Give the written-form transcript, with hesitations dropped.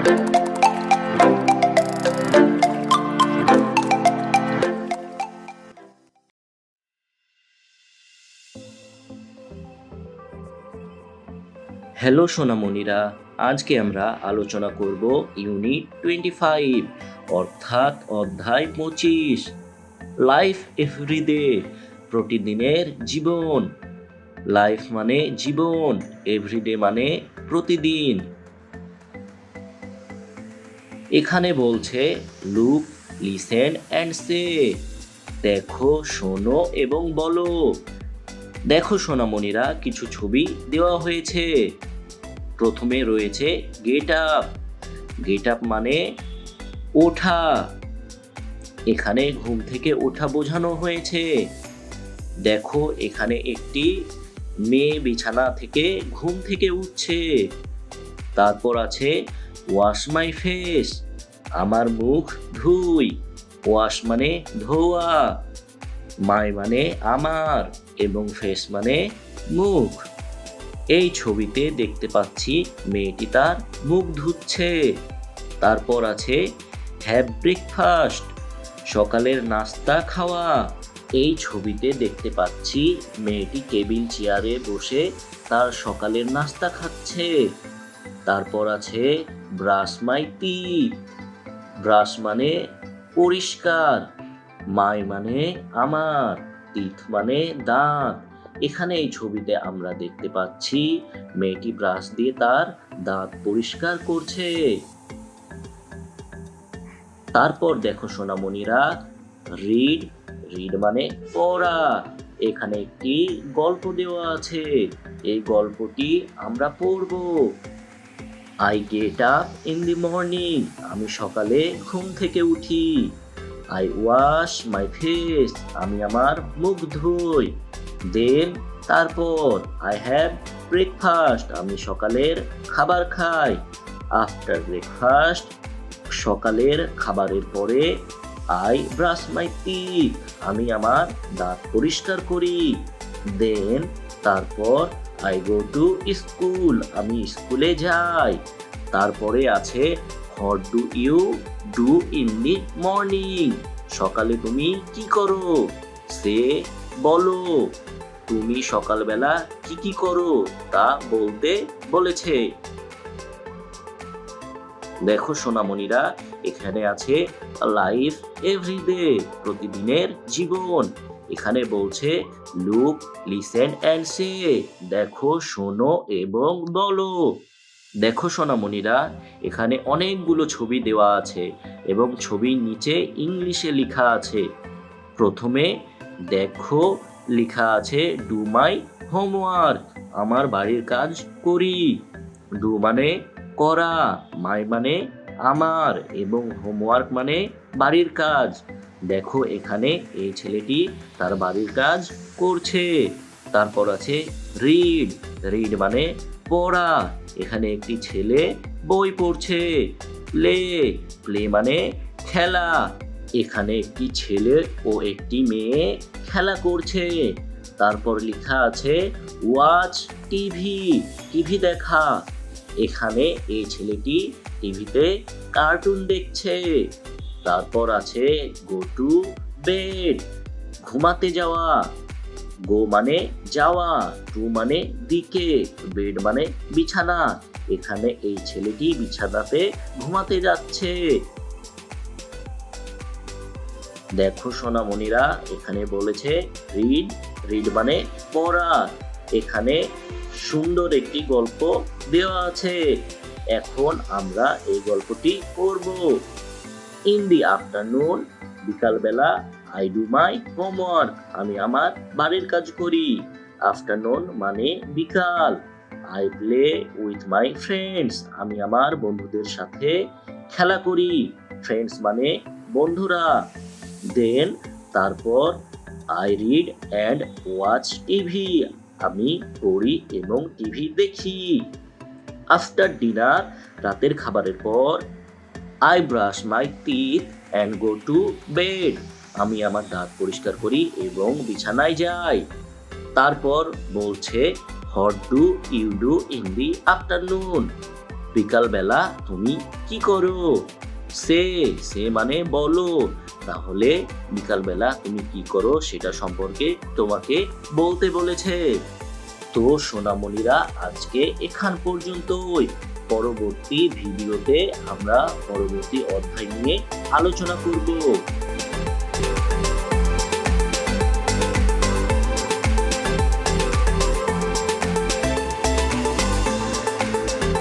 Hello সোনামণিরা, আজকে আমরা আলোচনা করব ইউনিট 25 অর্থাৎ অধ্যায় 25 লাইফ এভরিডে, প্রতিদিনের জীবন। লাইফ মানে জীবন, এভরিডে মানে প্রতিদিন। এখানে বলছে লুক, লিসেন অ্যান্ড সে, দেখো, শোনো এবং বলো। দেখো সোনামণিরা, কিছু ছবি দেওয়া হয়েছে। প্রথমে রয়েছে গেট আপ। গেট আপ মানে ওঠা। এখানে ঘুম থেকে ওঠা বোঝানো হয়েছে। দেখো, এখানে একটি মেয়ে বিছানা থেকে ঘুম থেকে উঠছে। তারপর আছে ওয়াশ মাই ফেস, আমার মুখ ধুই। ওয়াশ মানে ধোয়া, মাই মানে আমার, এবং ফেস মানে মুখ। এই ছবিতে দেখতে পাচ্ছি মেয়েটি তার মুখ ধুচ্ছে। তারপর আছে হ্যাভ ব্রেকফাস্ট, সকালের নাস্তা খাওয়া। এই ছবিতে দেখতে পাচ্ছি মেয়েটি টেবিল চেয়ারে বসে তার সকালের নাস্তা খাচ্ছে। তারপর আছে ব্রাশ মাই টিথ, ব্রাশ মানে পরিষ্কার, মাই মানে আমার, টিথ মানে দাঁত। এখানে এই ছবিতে আমরা দেখতে পাচ্ছি মেয়েটি ব্রাশ দিয়ে তার দাঁত পরিষ্কার করছে। তারপর দেখো সোনামণিরা, রিড, রিড মানে পড়া। এখানে একটি গল্প দেওয়া আছে, এই গল্পটি আমরা পড়ব। I get up in the morning, আমি সকালে ঘুম থেকে উঠি। আই ওয়াশ মাই ফেস, আমি আমার মুখ ধুই। দেন, তারপর আই হ্যাভ ব্রেকফাস্ট, আমি সকালের খাবার খাই। আফটার ব্রেকফাস্ট, সকালের খাবারের পরে আই ব্রাশ মাই টিথ, আমি আমার দাঁত পরিষ্কার করি। দেন, তারপর আই গো টু স্কুল, আমি স্কুলে যাই। তারপরে আছে what do you do in the morning, সকালে তুমি কি করো। সে, বলো, তুমি সকালবেলা কি কি করো তা বলতে বলেছে। দেখো সোনামণিরা, এখানে আছে লাইফ এভরিডে, প্রতিদিনের জীবন। এখানে বলছে লুক, লিসেন অ্যান্ড সে, দেখো, শোনো এবং বলো। দেখো সোনামণিরা, এখানে অনেকগুলো ছবি দেওয়া আছে এবং ছবির নিচে ইংলিশে লেখা আছে। প্রথমে দেখো, লেখা আছে ডু মাই হোমওয়ার্ক, আমার বাড়ির কাজ করি। ডু মানে করা, মাই মানে আমার, এবং হোমওয়ার্ক মানে বাড়ির কাজ। দেখো, এখানে এই ছেলেটি তার বাড়ির কাজ করছে। তারপর আছে রিড, রিড মানে পড়া। এখানে একটি ছেলে বই পড়ছে। প্লে, প্লে মানে খেলা। এখানে একটি ছেলে ও একটি মেয়ে খেলা করছে। তারপর লেখা আছে ওয়াচ টিভি, টিভি দেখা। এখানে এই ছেলেটি টিভিতে কার্টুন দেখছে। তারপর আছে গো টু বেড, ঘুমাতে যাওয়া। গো মানে যাওয়া, টু মানে দিকে, বেড মানে বিছানা। এখানে এই ছেলেটি বিছানাতে ঘুমাতে যাচ্ছে। দেখো সোনামণিরা, এখানে বলেছে রিড, রিড মানে পড়া। এখানে সুন্দর একটি গল্প দেওয়া আছে। এখন আমরা এই গল্পটি পড়ব। ইন দি আফটারনুন, বিকালবেলা, আই ডু মাই হোমওয়ার্ক, আমি আমার বাড়ির কাজ করি। আফটারনুন মানে বিকাল। I play with my friends, আমি আমার বন্ধুদের সাথে খেলা করি। ফ্রেন্ডস মানে বন্ধুরা। দেন, তারপর I read and watch TV, আমি পড়ি এবং টিভি দেখি। আফটার ডিনার, রাতের খাবারের পর, I brush my teeth and go to bed, আমি আমার দাঁত পরিষ্কার করি এবং বিছানায় যাই। তারপর বলছে what do you do in the afternoon, বিকালবেলা তুমি কি করো? সে সে মানে বলো। তাহলে বিকালবেলা তুমি কি করো সেটা সম্পর্কে তোমাকে বলতে বলেছে। তো সোনামণিরা, আজকে এখান পর্যন্তই। পরবর্তী ভিডিওতে আমরা পরবর্তী অধ্যায় নিয়ে আলোচনা করব।